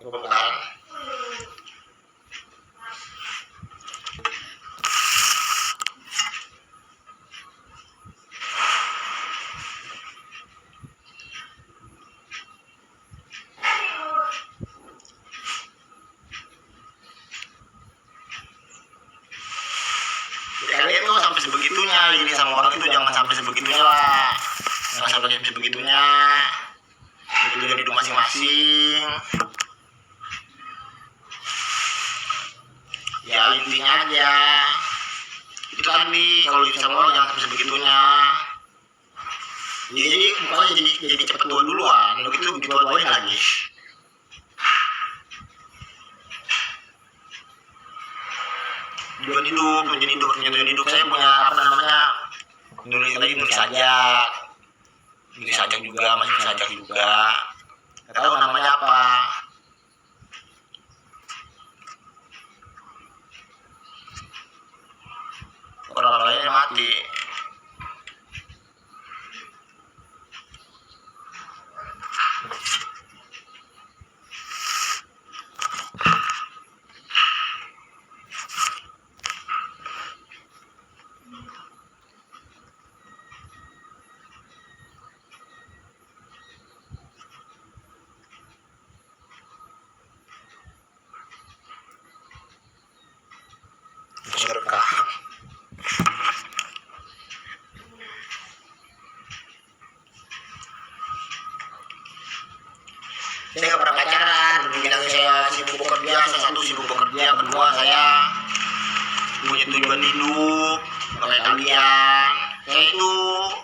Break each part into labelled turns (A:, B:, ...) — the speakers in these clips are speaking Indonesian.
A: bukan. Kalian tuh sampai sebegitunya ini sama orang itu, jangan sampai sebegitunya lah, jangan sampai sebegitunya. Itu jadi hidup masing-masing. Ya intinya aja itu tadi, kalau bisa sama orang jangan sampai sebegitunya. Jadi mukanya jadi cepet tua duluan, begitu tua-tuain lagi. Tujuan hidup saya punya apa namanya, nulis sajak juga, masih sajak juga, nggak tahu namanya apa. Orang lainnya mati. Berkah. Saya nggak pernah pacaran, bilang saya sibuk bekerja, kedua saya punya tujuan hidup, kayak kalian. Saya itu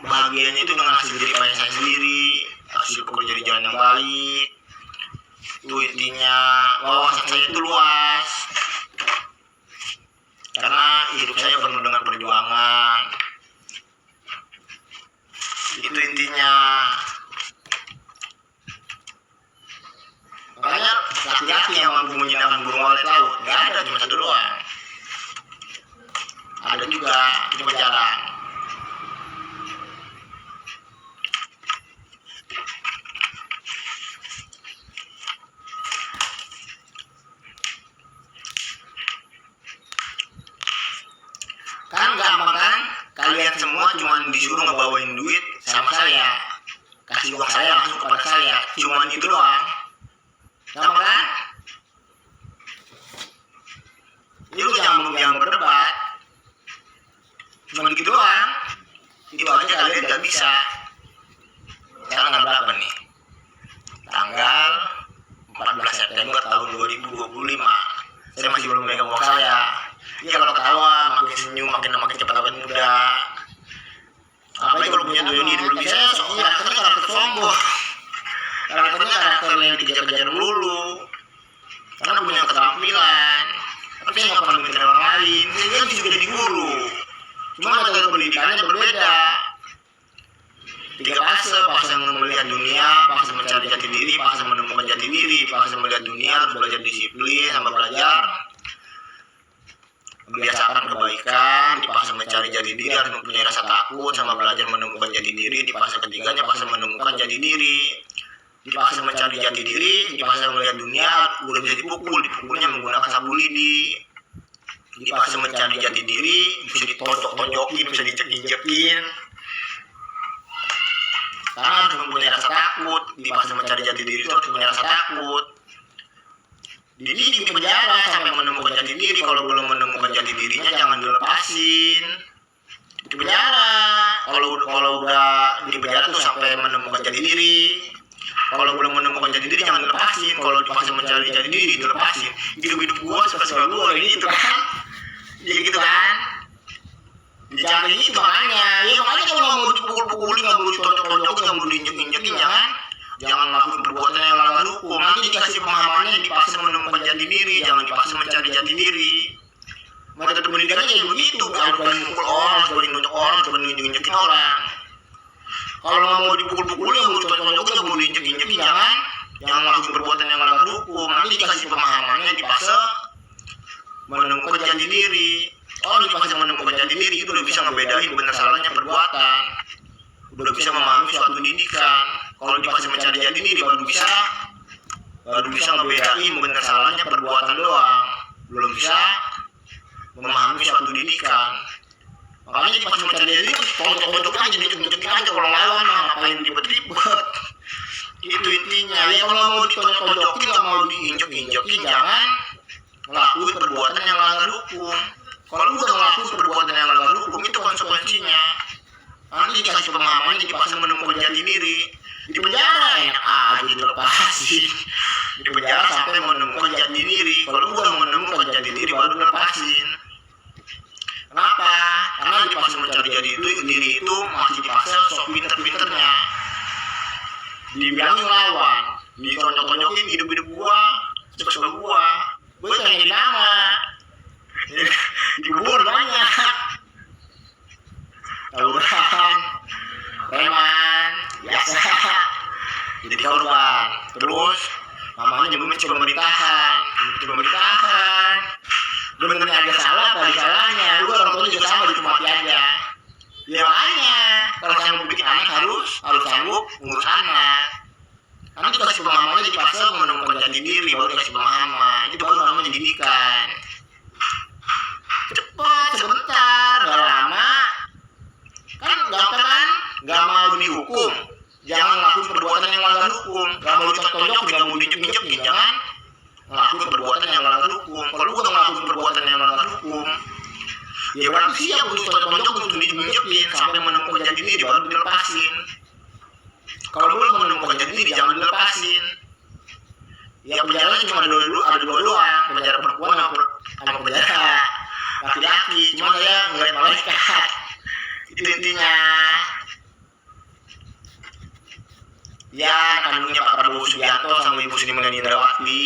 A: bahagianya itu dengan hasil jerih payah saya sendiri, hasil bekerja di jalan yang baik. Itu intinya, wawasan saya itu luas, karena hidup saya penuh dengan perjuangan. Itu intinya. Makanya laki-laki yang mampu menjinakkan burung walet laut nggak ada, cuma satu doang. Ada juga, cuma jarang. Kan gampang kan? Kalian semua cuma disuruh ngebawain duit sama saya, kasih uang saya langsung kepada saya, cuma itu doang. Gampang kan? Jadi lu jangan berdebat, cuma gitu doang. Itu aja kalian nggak bisa. Sekarang tanggal berapa nih? Tanggal 14 September tahun 2025. Saya masih belum megang uang saya. Ya kalau ketawa, makin senyum, makin cepat awet muda. Apalagi kalau punya tujuan hidup lebih, saya soalnya karakter sombong. Karakter yang dikejar-kejar dulu, karena punya keterampilan. Tapi saya nggak pernah minta orang lain. Saya kan juga jadi guru, cuma metode pendidikannya berbeda. 3 fase melihat dunia, fase mencari jati diri, fase menemukan jati diri. Fase melihat dunia harus belajar disiplin sama belajar membiasakan kebaikan. Di fase mencari jati diri harus mempunyai rasa takut sama belajar menemukan jati diri. Di fase ketiganya fase menemukan jati diri. Di fase mencari jati diri, di fase melihat dunia udah bisa dipukulnya menggunakan sabu lidi. Di fase mencari jati diri bisa ditonjok-tonjokin, bisa dicek-injekin, karena harus mempunyai rasa takut. Di fase mencari jati diri itu harus mempunyai rasa takut. Dididik di penjara sampai menemukan jati diri. Kalau belum menemukan jati dirinya jangan dilepasin di penjara. Kalau udah di penjara tuh sampai menemukan jati diri. Kalau belum menemukan jati diri jangan dilepasin. Kalau di fase mencari jati diri dilepasin. Hidup gua suka gua gitu kan. Jadi gitu kan. Dicari itu makanya. Ya makanya kalau nggak mau dipukul-pukulin, nggak mau ditonjok-tonjokin, nggak mau diinjek-injekin, jangan lakukan perbuatan yang melanggar hukum. Nanti dikasih pemahamannya di fase menemukan jati diri, jangan di fase mencari jati diri. Metode pendidikannya kayak begitu. Harus berani pukul orang, berani nonjok orang, berani injek-injekin orang. Kalau nggak mau dipukul-pukulin, nggak mau ditonjok-tonjokin, nggak mau diinjek-injekin, jangan lakukan perbuatan yang melanggar hukum. Nanti dikasih pemahamannya di fase menemukan jati diri. Di fase menemukan jati diri itu udah bisa ngebedain benar salahnya perbuatan, udah bisa memahami suatu pendidikan. Kalau di fase mencari jati diri baru baru bisa ngebedain benar salahnya perbuatan doang, belum bisa memahami suatu didikan. Makanya pas mau cari diri pojok-pojok aja, ditunjukin aja kalau lawan ngapain ribet-ribet. Itu intinya. Ya kalau mau ditonjok-tonjokin, nggak mau diinjek-injekin, jangan ngelakuin perbuatan yang melanggar hukum. Kalau udah ngelakuin perbuatan yang melanggar hukum, itu konsekuensinya. Nanti dikasih pemahamannya, dipasang menemukan jati diri. Di penjara enak aja dilepasin. Di penjara sampai menemukan jati diri. Kalau udah menemukan jati diri baru dilepasin. Kenapa? Karena di pas mencari jati diri itu masih dipaksa sok pinter-pinternya. Dibilangin lawan, ditonjok-tonjokin hidup-hidup gua, suka-suka gua pengen jadi nama. Dikubur banyak. Tawuran, preman, biasa. Jadi korban. Terus mamanya nyebutnya pemerintahan. Bener-bener ada salah apa di salahnya. Lu orang tuanya juga sama, ditumati aja. Ya makanya kalau sanggup bikin anak harus sanggup ngurus anak. Nanti dikasih pemahamannya, dipaksa menemukan jati diri, baru dikasih pemahaman. Itu baru namanya didikan. Cepat, sebentar, gak lama. Kan gampang kan? Gak mau dihukum, jangan ngelakuin perbuatan yang melanggar hukum. Gak mau ditonjok, gak mau diinjek-injekin, jangan ngelakuin perbuatan yang melanggar hukum. Kalau lu gak ngelakuin perbuatan yang melanggar hukum, ya berarti siap untuk ditonjok, untuk diinjekin sampai menemukan jati diri baru dilepasin. Kalau belum menemukan jati diri jangan dilepasin. Ya penjara cuma ada dua doang, penjara perempuan sama penjara laki-laki. Cuma saya ngeliat malaikat. Itu intinya. Ya kandungnya Pak Prabowo Subianto sama Ibu Sri Mulyani Indrawati.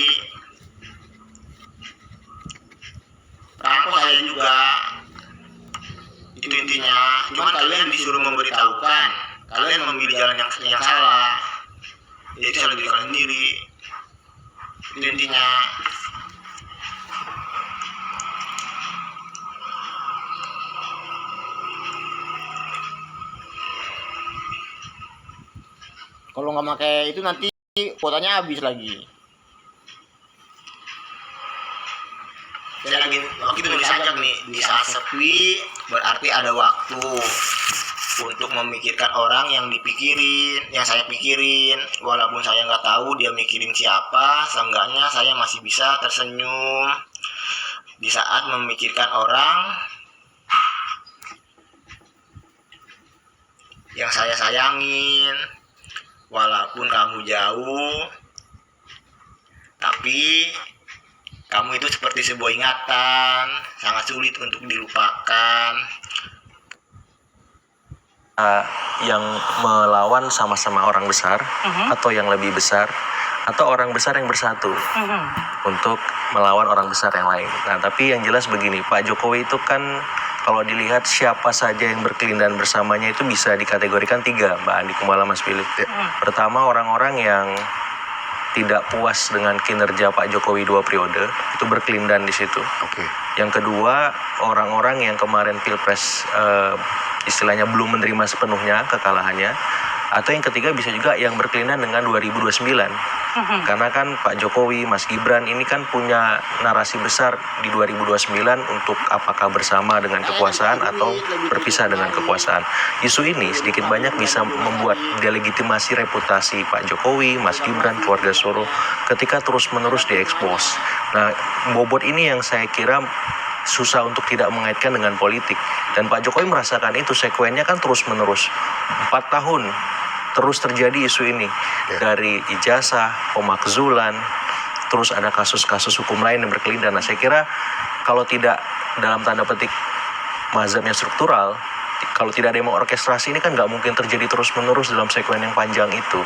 A: Perampok saya juga. Itu intinya. Cuman kalian disuruh memberitahukan, kalian memilih jalan yang salah. Jadi salah diri kalian sendiri. Itu intinya. Kalau nggak pakai itu nanti kuotanya habis lagi. Saya lagi tulis aja nih, di saat sepi berarti ada waktu untuk memikirkan orang yang dipikirin, yang saya pikirin. Walaupun saya nggak tahu dia mikirin siapa, seenggaknya saya masih bisa tersenyum di saat memikirkan orang yang saya sayangin. Walaupun kamu jauh, tapi kamu itu seperti sebuah ingatan, sangat sulit untuk dilupakan.
B: Yang melawan sama-sama orang besar, atau yang lebih besar, atau orang besar yang bersatu untuk melawan orang besar yang lain. Nah, tapi yang jelas begini, Pak Jokowi itu kan kalau dilihat siapa saja yang berkelindahan bersamanya itu bisa dikategorikan 3, Mbak Andi Kumala, Mas Philip. Pertama, orang-orang yang tidak puas dengan kinerja Pak Jokowi 2 periode, itu berkelindahan di situ. Yang kedua, orang-orang yang kemarin Pilpres istilahnya belum menerima sepenuhnya kekalahannya. Atau yang ketiga bisa juga yang berkelindahan dengan 2029. Karena kan Pak Jokowi, Mas Gibran ini kan punya narasi besar di 2029 untuk apakah bersama dengan kekuasaan atau berpisah dengan kekuasaan. Isu ini sedikit banyak bisa membuat delegitimasi reputasi Pak Jokowi, Mas Gibran, keluarga Solo ketika terus-menerus diekspos. Nah, bobot ini yang saya kira susah untuk tidak mengaitkan dengan politik. Dan Pak Jokowi merasakan itu, sekuennya kan terus-menerus. 4 tahun terus terjadi isu ini. Dari ijazah, pemakzulan, terus ada kasus-kasus hukum lain yang berkelindahan. Nah, saya kira kalau tidak dalam tanda petik mazhabnya struktural, kalau tidak ada yang mengorkestrasi ini kan nggak mungkin terjadi terus-menerus dalam sekuen yang panjang itu.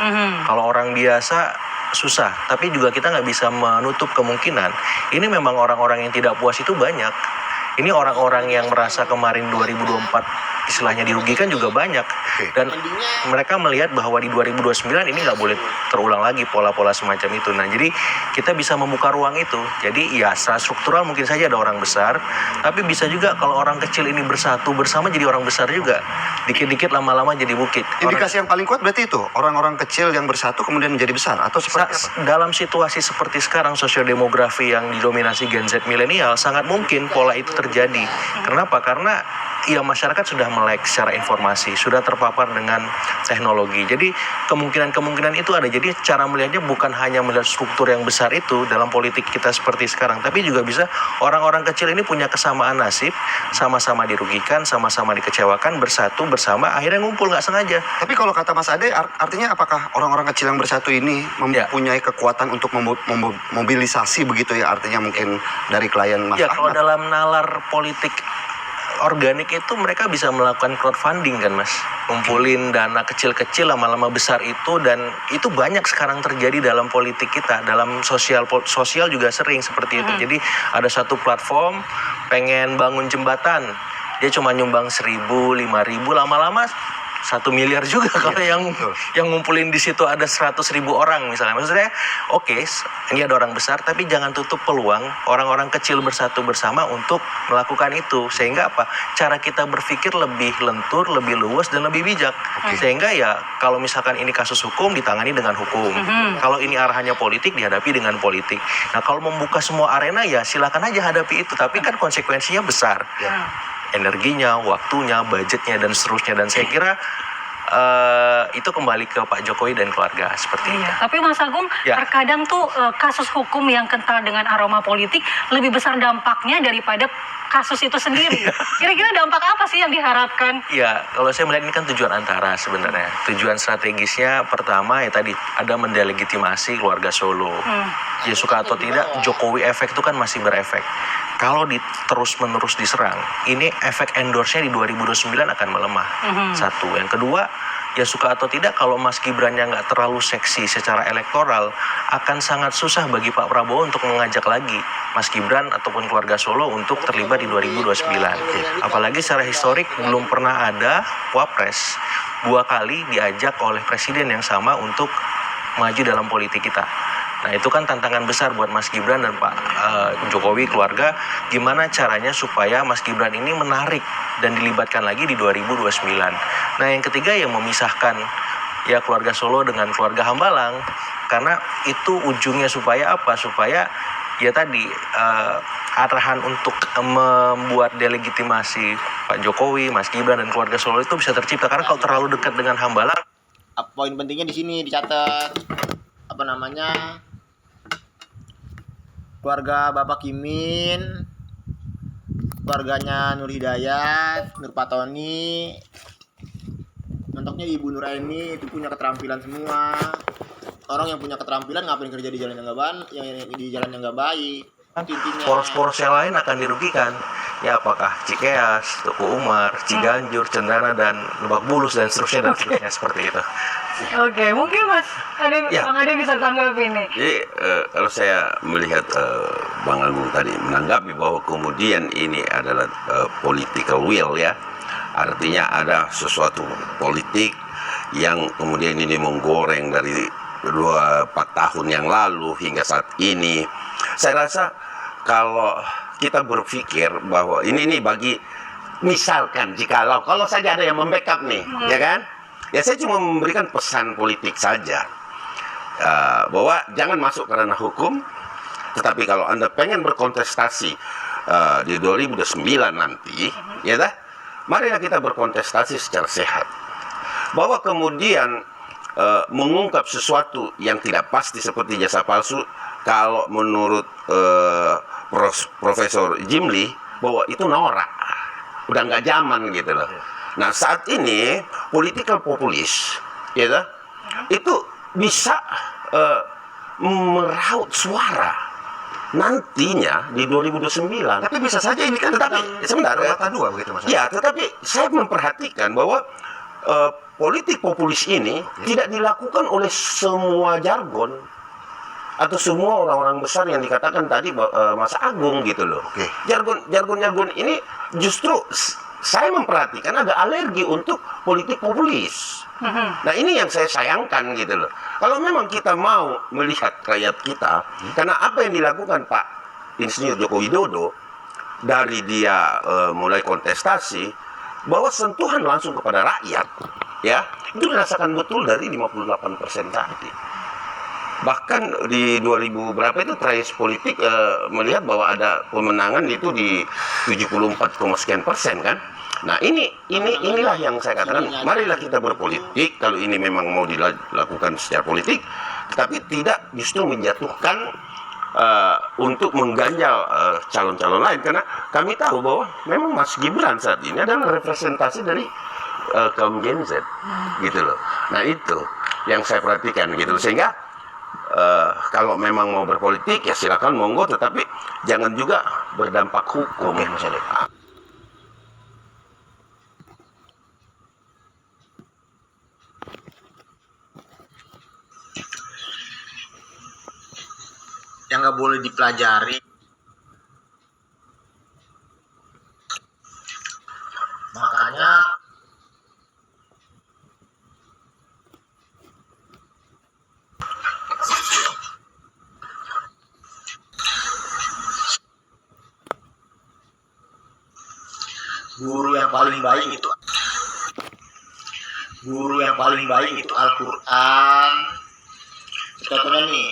B: Kalau orang biasa susah, tapi juga kita nggak bisa menutup kemungkinan ini memang orang-orang yang tidak puas itu banyak. Ini orang-orang yang merasa kemarin 2024 istilahnya dirugikan juga banyak. Dan mereka melihat bahwa di 2029 ini nggak boleh terulang lagi pola-pola semacam itu. Nah, jadi kita bisa membuka ruang itu. Jadi ya secara struktural mungkin saja ada orang besar, tapi bisa juga kalau orang kecil ini bersatu bersama jadi orang besar juga. Dikit-dikit lama-lama jadi bukit.
C: Indikasi yang paling kuat berarti itu orang-orang kecil yang bersatu kemudian menjadi besar atau seperti apa?
B: Dalam situasi seperti sekarang sosiodemografi yang didominasi Gen Z milenial, sangat mungkin pola itu terjadi. Kenapa? Karena ya masyarakat sudah melek secara informasi, sudah terpapar dengan teknologi. Jadi kemungkinan-kemungkinan itu ada. Jadi cara melihatnya bukan hanya melihat struktur yang besar itu dalam politik kita seperti sekarang, tapi juga bisa orang-orang kecil ini punya kesamaan nasib, sama-sama dirugikan, sama-sama dikecewakan, bersatu bersama, akhirnya ngumpul nggak sengaja.
C: Tapi kalau kata Mas Ade, artinya apakah orang-orang kecil yang bersatu ini mempunyai kekuatan untuk memobilisasi begitu ya? Artinya mungkin dari klien Mas
B: Ya,
C: Ahmad.
B: kalau dalam nalar politik organik itu mereka bisa melakukan crowdfunding kan Mas, ngumpulin dana kecil-kecil lama-lama besar itu, dan itu banyak sekarang terjadi dalam politik kita, dalam sosial juga sering seperti itu. Jadi ada satu platform pengen bangun jembatan, dia cuma nyumbang 1.000, 5.000, lama-lama 1 miliar juga kalau yang ngumpulin di situ ada 100.000 orang misalnya. Maksudnya oke, ini ada orang besar, tapi jangan tutup peluang orang-orang kecil bersatu bersama untuk melakukan itu. Sehingga apa? Cara kita berpikir lebih lentur, lebih luas, dan lebih bijak. Sehingga ya kalau misalkan ini kasus hukum, ditangani dengan hukum. Kalau ini arahannya politik, dihadapi dengan politik. Nah, kalau membuka semua arena ya silakan aja hadapi itu, tapi kan konsekuensinya besar. Energinya, waktunya, budgetnya, dan seterusnya. Dan saya kira itu kembali ke Pak Jokowi dan keluarga seperti itu.
D: Tapi Mas Agung, terkadang tuh kasus hukum yang kental dengan aroma politik lebih besar dampaknya daripada kasus itu sendiri. Kira-kira dampak apa sih yang diharapkan?
B: Ya, kalau saya melihat ini kan tujuan antara sebenarnya. Tujuan strategisnya pertama ya tadi ada mendelegitimasi keluarga Solo. Ya suka atau tidak, Jokowi efek itu kan masih berefek. Kalau terus-menerus diserang, ini efek endorse-nya di 2029 akan melemah. Satu. Yang kedua, ya suka atau tidak, kalau Mas Gibran-nya nggak terlalu seksi secara elektoral, akan sangat susah bagi Pak Prabowo untuk mengajak lagi Mas Gibran ataupun keluarga Solo untuk terlibat di 2029. Apalagi secara historik belum pernah ada Wapres 2 kali diajak oleh presiden yang sama untuk maju dalam politik kita. Nah, itu kan tantangan besar buat Mas Gibran dan Pak Jokowi keluarga, gimana caranya supaya Mas Gibran ini menarik dan dilibatkan lagi di 2029. Nah, yang ketiga yang memisahkan ya keluarga Solo dengan keluarga Hambalang, karena itu ujungnya supaya apa? Supaya ya tadi arahan untuk membuat delegitimasi Pak Jokowi, Mas Gibran dan keluarga Solo itu bisa tercipta, karena kalau terlalu dekat dengan Hambalang.
A: Poin pentingnya di sini dicatat keluarga Bapak Kimin, keluarganya Nur Hidayat, Nur Patoni, mentoknya Ibu Nur Aini itu punya keterampilan semua. Orang yang punya keterampilan ngapain kerja di jalan yang nggak baik.
B: Poros-poros yang lain akan dirugikan. Ya apakah Cikeas, Tuku Umar, Ciganjur, Cendana, dan Lebak Bulus, dan seterusnya seperti itu.
D: Oke, mungkin Mas Bang Ade bisa tanggapi ini.
E: Jadi kalau saya melihat Bang Agung tadi menanggapi bahwa kemudian ini adalah political will ya, artinya ada sesuatu politik yang kemudian ini menggoreng dari 4 tahun yang lalu hingga saat ini. Saya rasa kalau kita berpikir bahwa ini bagi misalkan kalau saja ada yang membackup nih, ya kan? Ya saya cuma memberikan pesan politik saja bahwa jangan masuk ke ranah hukum, tetapi kalau Anda pengen berkontestasi di 2009 nanti, ya dah, marilah kita berkontestasi secara sehat. Bahwa kemudian mengungkap sesuatu yang tidak pasti seperti jasa palsu, kalau menurut Profesor Jimli, bahwa itu norak, udah nggak zaman gitu loh. Nah saat ini political populis, ya, itu bisa meraup suara nantinya di 2029.
C: Tapi bisa saja ini kan
E: sebentar,
C: mata dua begitu Mas.
E: Ya, tetapi saya memperhatikan bahwa politik populis ini tidak dilakukan oleh semua jargon atau semua orang-orang besar yang dikatakan tadi Mas Agung gitu loh. Jargon ini justru saya memperhatikan ada alergi untuk politik populis. Nah ini yang saya sayangkan gitu loh. Kalau memang kita mau melihat rakyat kita, karena apa yang dilakukan Pak Insinyur Joko Widodo dari dia mulai kontestasi, bahwa sentuhan langsung kepada rakyat, ya itu dirasakan betul dari 58% tadi. Bahkan di 2000 berapa itu Trace Politik melihat bahwa ada pemenangan itu di 74, sekian persen kan. Nah inilah yang saya katakan, marilah kita berpolitik kalau ini memang mau dilakukan secara politik, tapi tidak justru menjatuhkan untuk mengganjal calon-calon lain, karena kami tahu bahwa memang Mas Gibran saat ini adalah representasi dari kaum Gen Z gitu loh. Nah itu yang saya perhatikan gitu loh. Sehingga kalau memang mau berpolitik ya silakan monggo, tetapi jangan juga berdampak hukum ya Mas Ade.
A: Yang nggak boleh dipelajari, makanya guru yang paling baik itu Al-Quran. Contohnya nih,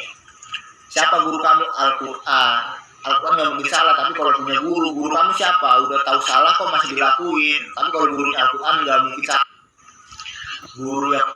A: siapa guru kamu? Al-Quran. Al-Quran nggak mungkin salah, tapi kalau punya guru kamu siapa? Udah tahu salah kok masih dilakuin. Tapi kalau gurunya Al-Quran nggak mungkin salah. Guru yang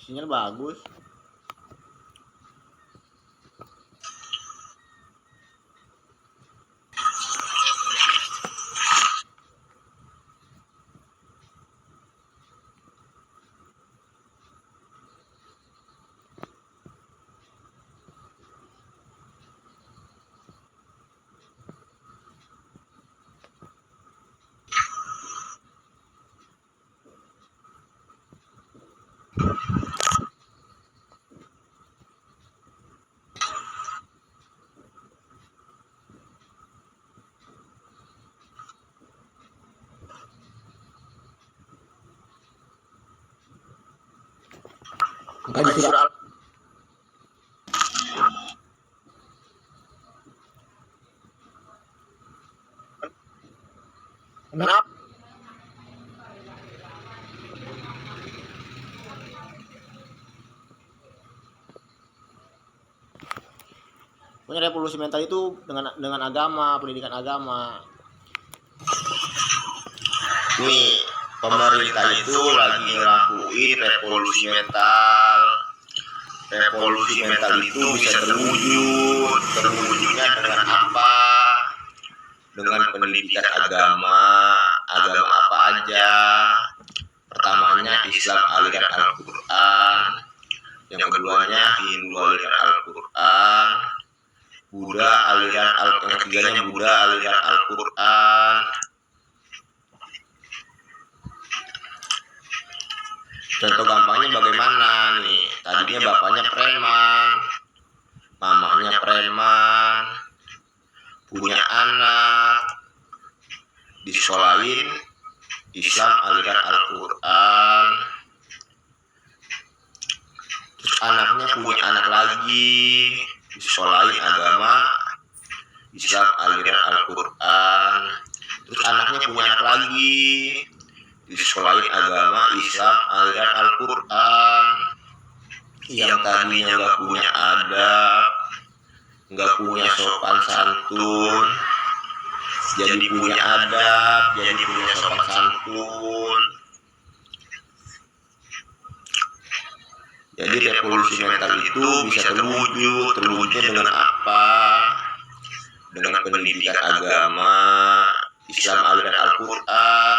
A: sinyal bagus. Makanya surah Kenapa? Punya revolusi mental itu dengan agama, pendidikan agama. Nih, pemerintah itu lagi ngelakuin revolusi mental. Revolusi mental itu bisa terwujudnya dengan apa? Dengan pendidikan agama apa aja. Pertamanya Islam aliran Al-Quran, yang keduanya Hindu aliran Al-Quran, Buddha aliran Al-Quran, yang ketiganya Buddha aliran Al-Quran. Contoh gampangnya bagaimana nih? Tadinya bapaknya preman, mamanya preman, punya anak, disekolahin Islam aliran Al-Quran. Terus anaknya punya anak lagi, disekolahin agama Islam aliran Al-Quran. Terus anaknya punya anak lagi, disekolahin agama Islam aliran Al-Quran. Yang tadinya gak punya adab, nggak punya sopan santun, jadi punya adab, jadi punya sopan santun. Jadi revolusi mental itu bisa terwujud dengan apa? Dengan pendidikan agama, Islam aliran Al-Quran.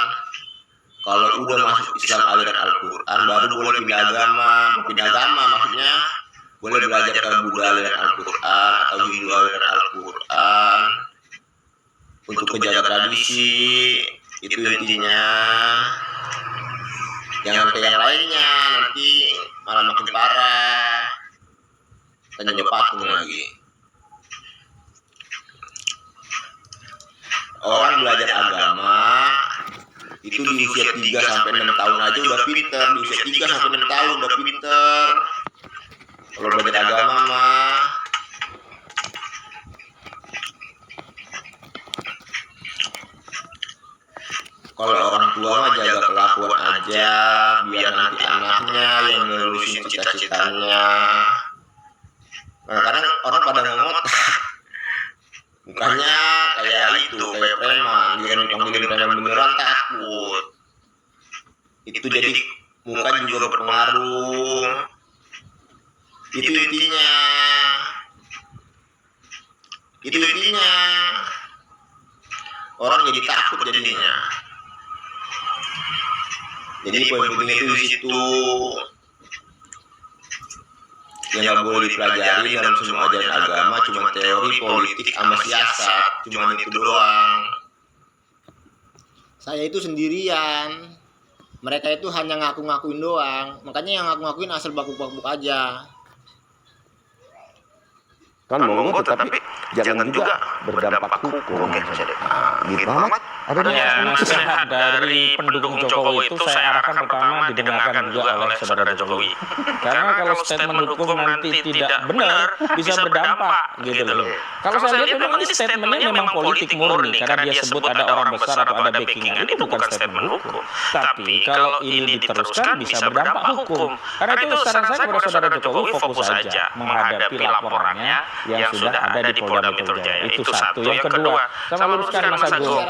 A: Kalau udah masuk Islam aliran Al-Quran, baru boleh pindah agama. Pindah agama maksudnya boleh belajar ke Buddha aliran Al-Quran atau Hindu aliran Al-Quran untuk menjaga tradisi. Itu intinya. Jangan ke yang lainnya, nanti malah makin parah. Tanya patung lagi. Orang belajar agama itu di usia 3 sampai 6 tahun aja udah pinter. Di usia 3 sampai 6 tahun udah pinter. Kalau belajar agama mah kalau orang tua mah jaga kelakuan aja biar nanti anaknya yang ngelurusin cita-citanya. Nah, kadang orang pada ngongot mukanya kayak itu, kayak preman, dia panggilin preman beneran takut. Itu jadi muka juga berpengaruh. Itu intinya. Orang jadi takut jadinya. Jadi poin penting itu di situ. Yang nggak boleh dipelajari dalam semua ajaran agama cuma teori, politik, sama siasat, cuma itu doang.
F: Saya itu sendirian, mereka itu hanya ngaku-ngakuin doang, makanya yang ngaku-ngakuin asal bakuk-bakuk aja.
E: Kan monggo tetapi jangan juga berdampak hukum.
C: Gitu Ahmad. Apa itu?
G: Ya, nasihat dari pendukung Jokowi itu saya arahkan pertama didengarkan juga oleh saudara Jokowi. Karena kalau statement hukum nanti tidak benar bisa berdampak gitu loh. Kalau saya lihat memang ini statementnya memang politik murni karena dia sebut ada orang besar atau ada backingan, itu bukan statement hukum. Tapi kalau ini diteruskan bisa berdampak hukum. Karena itu saran saya kepada saudara Jokowi fokus saja menghadapi laporannya yang sudah ada di Polda Metro Jaya. Itu satu. Yang kedua, saya meluruskan Mas Agung.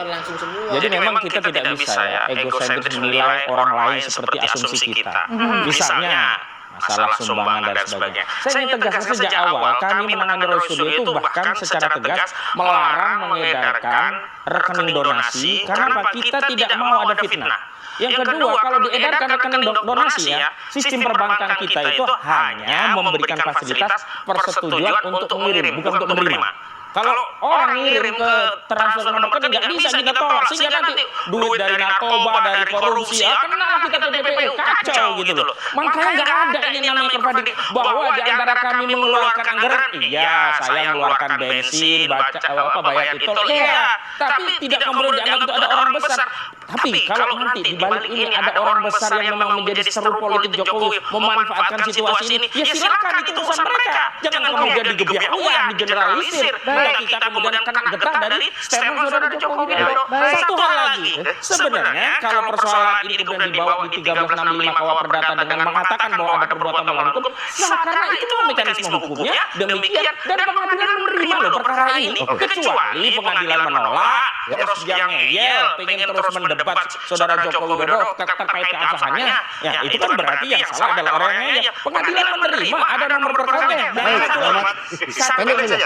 G: Jadi memang kita tidak bisa ya egosentris menilai orang lain seperti asumsi kita. Misalnya masalah sumbangan dan sebagainya. Saya ingin tegaskan sejak awal kami menangani Roy Studio itu bahkan secara tegas melarang mengedarkan rekening donasi karena kita tidak mau ada fitnah. Yang kedua, kalau diedarkan rekening donasi ya, sistem perbankan kita itu hanya memberikan fasilitas persetujuan untuk mengirim, bukan untuk menerima. Kalau orang ngirim ke transfer nomor rekening nggak bisa kita tolak sehingga nanti duit dari narkoba, dari korupsi, kenal kita TPPU kacau gitu loh. Makanya nggak ada ini namanya perpadi bahwa di antara kami mengeluarkan anggaran, iya saya mengeluarkan bensin, bayar itu, iya, tapi tidak kemudian dianggap itu ada orang besar. Tapi kalau nanti di balik ini ada orang besar yang memang menjadi seru politik Jokowi memanfaatkan situasi ini, ya silakan itu urusan mereka. Jangan kemudian digebiak uang, digeneralisir. Kita kemudian kena getah dari statement saudara Jokowi Widodo. Satu hal lagi, sebenarnya kalau persoalan ini kemudian dibawa di 1365 KUH Perdata dengan mengatakan bahwa ada perbuatan melawan hukum, nah karena itu mekanisme hukumnya demikian dan pengadilan menerima loh perkara ini, kecuali pengadilan menolak, terus yang ngeyel, pengen terus mendebat saudara Jokowi Widodo terkait keabsahannya, ya itu kan berarti yang salah adalah orang yang ngeyel. Pengadilan menerima ada nomor perkaranya.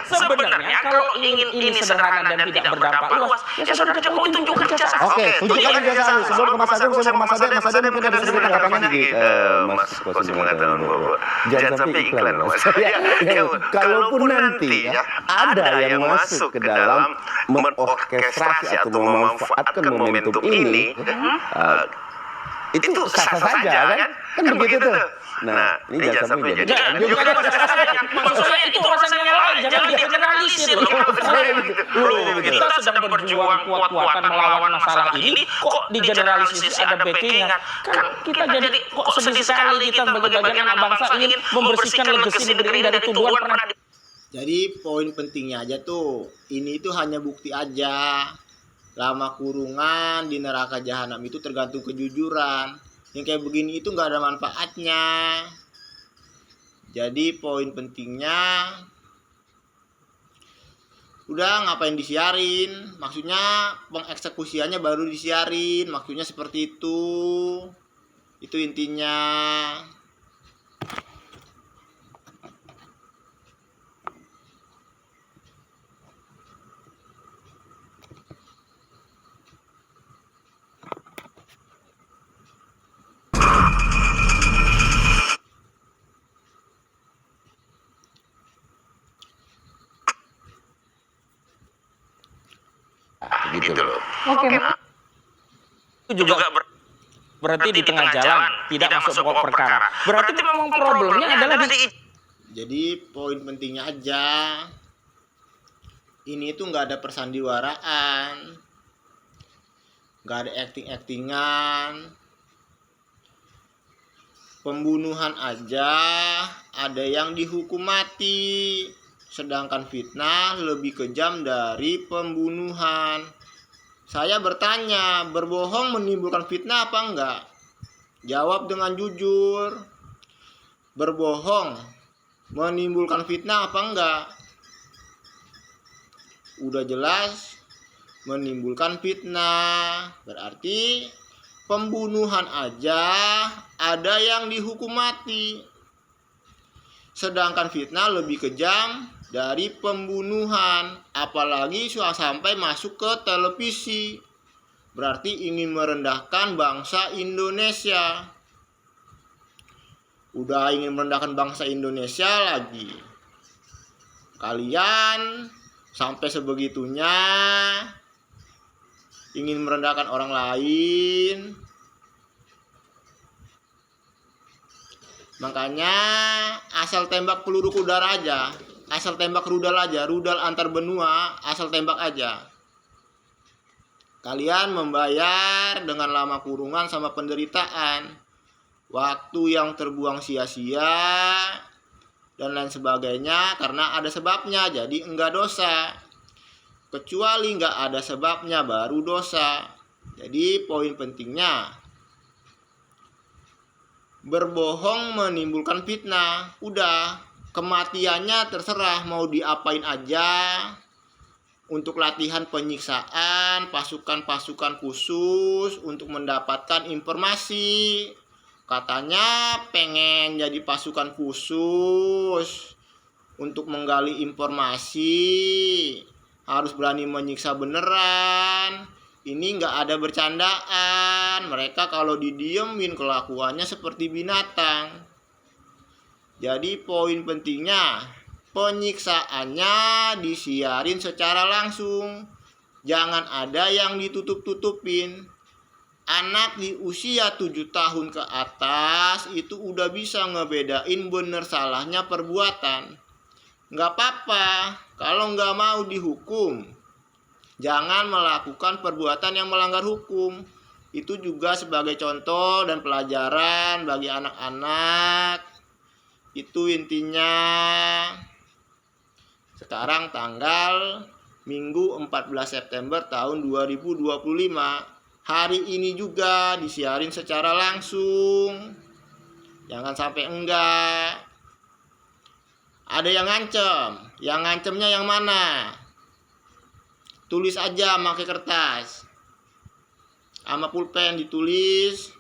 G: Sebenarnya kalau ingin ini sederhana dan tidak berdampak luas, ya saudara Jokowi tunjukkan jasa.
C: Oke, tunjukkan jasa. Sebelum ke Mas Agung, saya mau ke Mas Ade mungkin ada sedikit tanggapannya.
E: Mas Kosi mengatakan bahwa jangan sampai iklan Mas.
C: Kalaupun nanti ya, ada yang masuk ke dalam mengorkestrasi atau memanfaatkan momentum ini, itu sah-sah saja kan? Kan begitu tuh. Nah, ini jangan sampai jadi.
G: Maksud saya itu urusan yang lain, jangan digeneralisir loh. Kita sedang berjuang kuat-kuatan melawan masalah ini, kok digeneralisir ada backingan? Kan kita jadi kok sedih sekali kita sebagai bagian anak bangsa ingin membersihkan legasi negeri dari tuduhan pernah.
F: Jadi poin pentingnya aja tuh, ini itu hanya bukti aja. Lama kurungan di neraka jahanam itu tergantung kejujuran. Yang kayak begini itu nggak ada manfaatnya. Jadi poin pentingnya Udah, ngapain disiarin? Maksudnya pengeksekusiannya baru disiarin, maksudnya seperti itu. Itu intinya.
E: Gitu loh.
D: Oke.
G: Itu juga berarti di tengah jalan tidak masuk pokok perkara. Berarti memang problemnya adalah di
F: Jadi poin pentingnya aja, ini tuh nggak ada persandiwaraan, nggak ada acting-actingan. Pembunuhan aja ada yang dihukum mati, sedangkan fitnah lebih kejam dari pembunuhan. Saya bertanya, berbohong menimbulkan fitnah apa enggak? Jawab dengan jujur. Berbohong menimbulkan fitnah apa enggak? Udah jelas menimbulkan fitnah. Berarti pembunuhan aja ada yang dihukum mati, sedangkan fitnah lebih kejam dari pembunuhan. Apalagi sudah sampai masuk ke televisi, berarti ingin merendahkan bangsa Indonesia. Udah ingin merendahkan bangsa Indonesia lagi, kalian sampai sebegitunya ingin merendahkan orang lain. Makanya asal tembak peluru ke udara aja, asal tembak rudal aja, rudal antar benua, asal tembak aja. Kalian membayar dengan lama kurungan sama penderitaan, waktu yang terbuang sia-sia, dan lain sebagainya, karena ada sebabnya, jadi enggak dosa. Kecuali enggak ada sebabnya baru dosa. Jadi poin pentingnya, berbohong menimbulkan fitnah. Udah, kematiannya terserah mau diapain aja. Untuk latihan penyiksaan, pasukan-pasukan khusus untuk mendapatkan informasi. Katanya pengen jadi pasukan khusus untuk menggali informasi, harus berani menyiksa beneran. Ini nggak ada bercandaan. Mereka kalau didiemin kelakuannya seperti binatang. Jadi poin pentingnya, penyiksaannya disiarin secara langsung. Jangan ada yang ditutup-tutupin. Anak di usia 7 tahun ke atas itu udah bisa ngebedain bener salahnya perbuatan. Nggak apa-apa kalau nggak mau dihukum. Jangan melakukan perbuatan yang melanggar hukum. Itu juga sebagai contoh dan pelajaran bagi anak-anak. Itu intinya. Sekarang tanggal Minggu 14 September tahun 2025. Hari ini juga disiarin secara langsung. Jangan sampai enggak. Ada yang ngancem. Yang ngancemnya yang mana? Tulis aja pakai kertas, sama pulpen ditulis,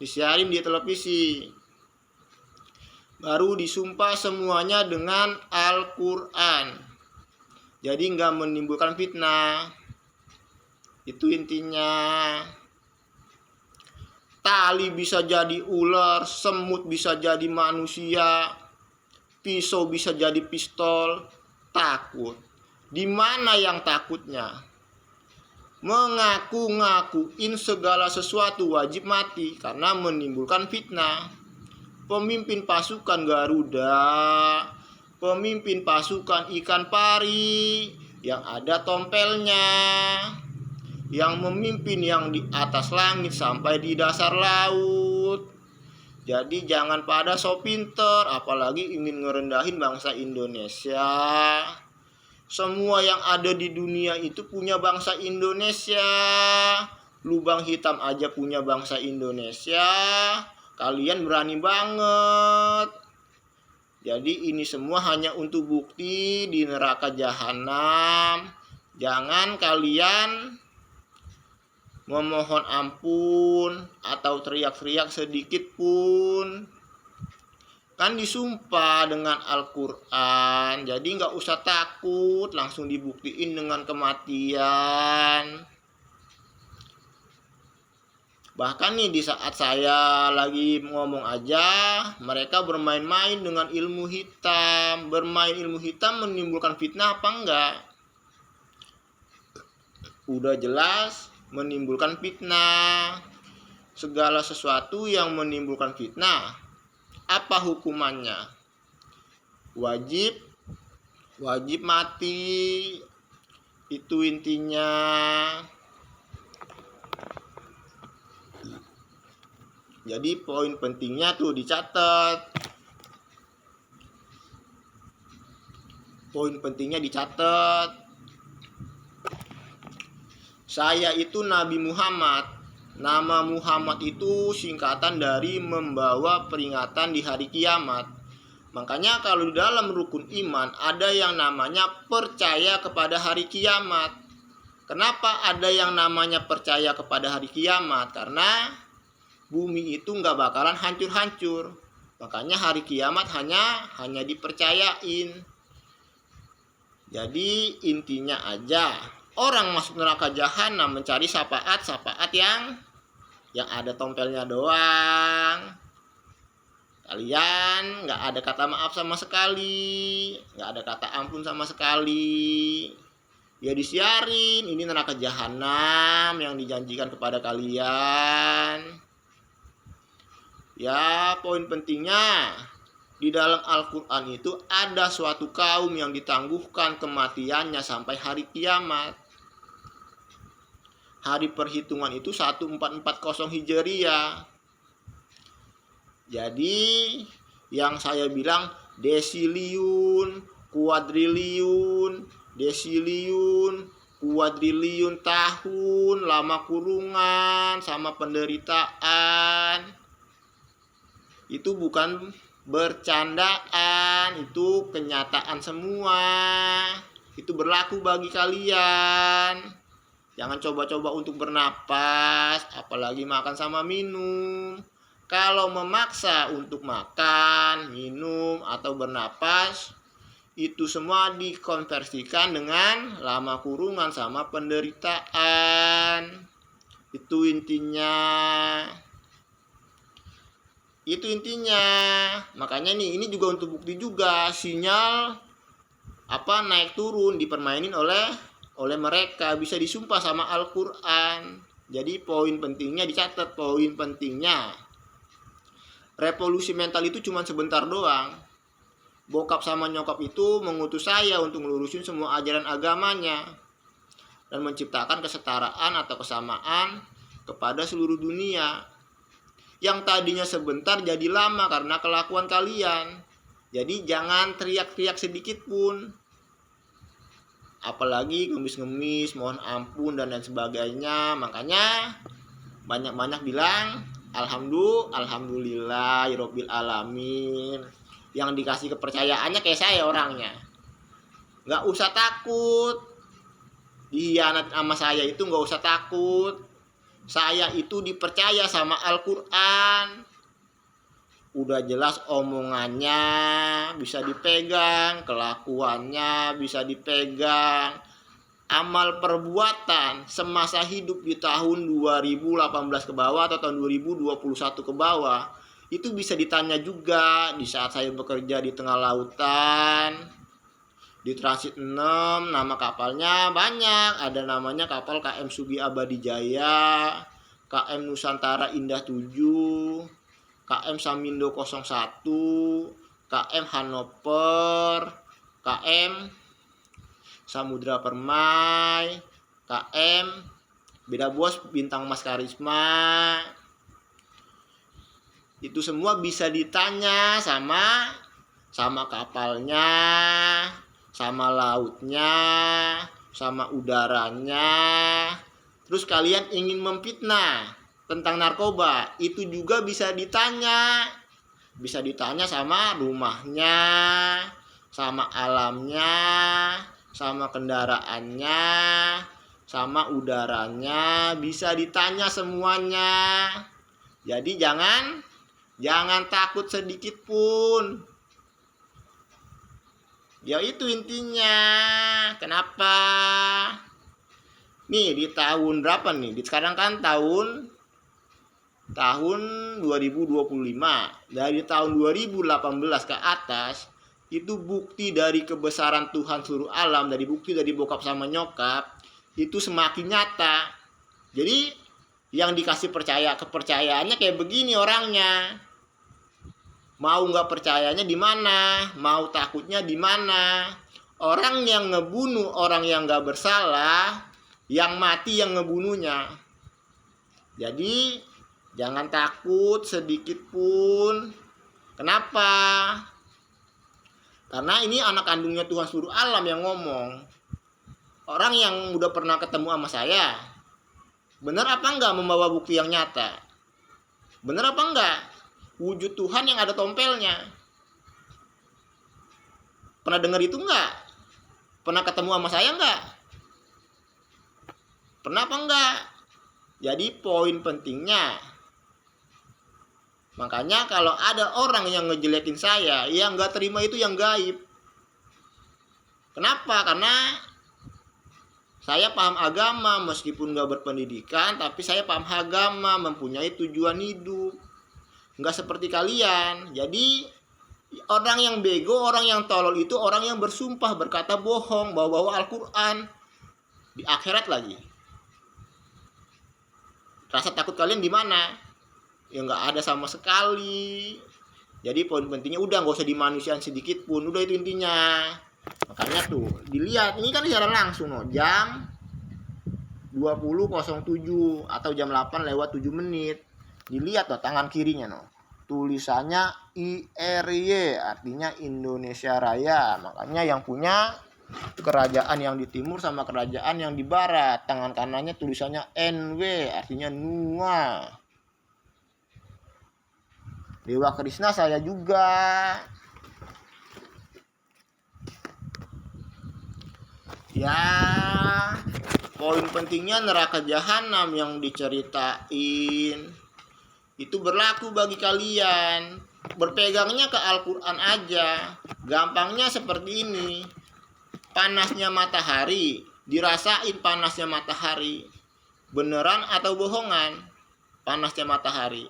F: disiarin di televisi. Baru disumpah semuanya dengan Al-Quran. Jadi nggak menimbulkan fitnah. Itu intinya. Tali bisa jadi ular, semut bisa jadi manusia, pisau bisa jadi pistol. Takut. Di mana yang takutnya? Mengaku-ngakuin segala sesuatu wajib mati karena menimbulkan fitnah. Pemimpin pasukan Garuda, pemimpin pasukan ikan pari yang ada tompelnya, yang memimpin yang di atas langit sampai di dasar laut. Jadi jangan pada so pinter, apalagi ingin ngerendahin bangsa Indonesia. Semua yang ada di dunia itu punya bangsa Indonesia. Lubang hitam aja punya bangsa Indonesia. Kalian berani banget. Jadi ini semua hanya untuk bukti di neraka jahanam. Jangan kalian memohon ampun atau teriak-teriak sedikit pun. Kan disumpah dengan Al-Quran. Jadi nggak usah takut, langsung dibuktiin dengan kematian. Bahkan nih di saat saya lagi ngomong aja, mereka bermain-main dengan ilmu hitam. Bermain ilmu hitam menimbulkan fitnah apa enggak? Udah jelas menimbulkan fitnah. Segala sesuatu yang menimbulkan fitnah, apa hukumannya? Wajib mati. Itu intinya. Jadi poin pentingnya tuh dicatat. Poin pentingnya dicatat. Saya itu Nabi Muhammad. Nama Muhammad itu singkatan dari membawa peringatan di hari kiamat. Makanya kalau di dalam rukun iman ada yang namanya percaya kepada hari kiamat. Kenapa ada yang namanya percaya kepada hari kiamat? Karena bumi itu nggak bakalan hancur-hancur. Makanya hari kiamat hanya dipercayain. Jadi intinya aja, orang masuk neraka jahanam mencari syafaat yang ada tompelnya doang. Kalian nggak ada kata maaf sama sekali, nggak ada kata ampun sama sekali. Ya disiarin, ini neraka jahanam yang dijanjikan kepada kalian. Ya, poin pentingnya di dalam Al-Quran itu ada suatu kaum yang ditangguhkan kematiannya sampai hari kiamat. Hari perhitungan itu 1440 Hijriah. Jadi yang saya bilang desiliun, kuadriliun, tahun, lama kurungan, sama penderitaan. Itu bukan bercandaan, itu kenyataan semua. Itu berlaku bagi kalian. Jangan coba-coba untuk bernapas, apalagi makan sama minum. Kalau memaksa untuk makan, minum, atau bernapas, itu semua dikonversikan dengan lama kurungan sama penderitaan. Itu intinya. Makanya ini juga untuk bukti juga sinyal naik turun dipermainin oleh mereka, bisa disumpah sama Al-Quran. Jadi poin pentingnya dicatat, poin pentingnya. Revolusi mental itu cuma sebentar doang. Bokap sama nyokap itu mengutus saya untuk melurusin semua ajaran agamanya dan menciptakan kesetaraan atau kesamaan kepada seluruh dunia. Yang tadinya sebentar jadi lama karena kelakuan kalian. Jadi jangan teriak-teriak sedikit pun. Apalagi ngemis-ngemis, mohon ampun dan lain sebagainya. Makanya banyak-banyak bilang alhamdulillah alamin. Yang dikasih kepercayaannya kayak saya orangnya. Gak usah takut dihianat sama saya, itu gak usah takut. Saya itu dipercaya sama Al-Quran. Udah jelas omongannya bisa dipegang, kelakuannya bisa dipegang. Amal perbuatan semasa hidup di tahun 2018 ke bawah atau tahun 2021 ke bawah, itu bisa ditanya juga di saat saya bekerja di tengah lautan. Di Transit 6, nama kapalnya banyak. Ada namanya kapal KM Sugi Abadi Jaya, KM Nusantara Indah 7, KM Samindo 01, KM Hanover, KM Samudra Permai, KM Beda Bos Bintang Mas Karisma. Itu semua bisa ditanya sama kapalnya, sama lautnya, sama udaranya. Terus kalian ingin memfitnah tentang narkoba, itu juga bisa ditanya. bisa ditanya sama rumahnya, sama alamnya, sama kendaraannya, sama udaranya, bisa ditanya semuanya. Jadi jangan takut sedikit pun. Ya itu intinya. Kenapa? Nih di tahun berapa nih? Sekarang kan tahun 2025. Dari tahun 2018 ke atas itu bukti dari kebesaran Tuhan seluruh alam, dari bukti dari bokap sama nyokap itu semakin nyata. Jadi yang dikasih kepercayaannya kayak begini orangnya. Mau nggak percayanya di mana, mau takutnya di mana. Orang yang ngebunuh orang yang nggak bersalah, yang mati yang ngebunuhnya. Jadi jangan takut sedikit pun. Kenapa? Karena ini anak kandungnya Tuhan seluruh alam yang ngomong. Orang yang udah pernah ketemu sama saya, benar apa enggak membawa bukti yang nyata? Benar apa enggak? Wujud Tuhan yang ada tompelnya. Pernah dengar itu enggak? Pernah ketemu sama saya enggak? Pernah apa enggak? Jadi poin pentingnya, makanya kalau ada orang yang ngejelekin saya, yang enggak terima itu yang gaib. Kenapa? Karena saya paham agama, meskipun nggak berpendidikan, tapi saya paham agama, mempunyai tujuan hidup. Nggak seperti kalian. Jadi orang yang bego, orang yang tolol itu orang yang bersumpah, berkata bohong, bawa-bawa Al-Quran. Di akhirat lagi. Rasa takut kalian di mana? Ya nggak ada sama sekali. Jadi poin pentingnya udah nggak usah dimanusiain sedikit pun. Udah itu intinya. Makanya tuh dilihat, ini kan secara langsung jam 20.07 atau jam 8:07. Dilihat tangan kirinya tulisannya IRY, artinya Indonesia Raya. Makanya yang punya kerajaan yang di timur sama kerajaan yang di barat. Tangan kanannya tulisannya NW, artinya Nua. Dewa Krishna saya juga. Ya, poin pentingnya neraka jahanam yang diceritain itu berlaku bagi kalian. Berpegangnya ke Al-Quran aja. Gampangnya seperti ini. Panasnya matahari, dirasain panasnya matahari. Beneran atau bohongan? Panasnya matahari.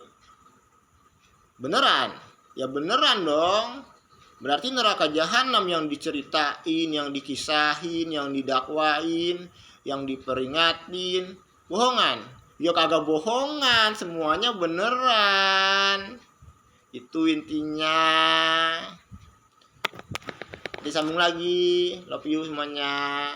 F: Beneran? Ya beneran dong. Berarti neraka jahanam yang diceritain, yang dikisahin, yang didakwain, yang diperingatin, bohongan. Ya kagak bohongan, semuanya beneran. Itu intinya. Disambung lagi. Love you semuanya.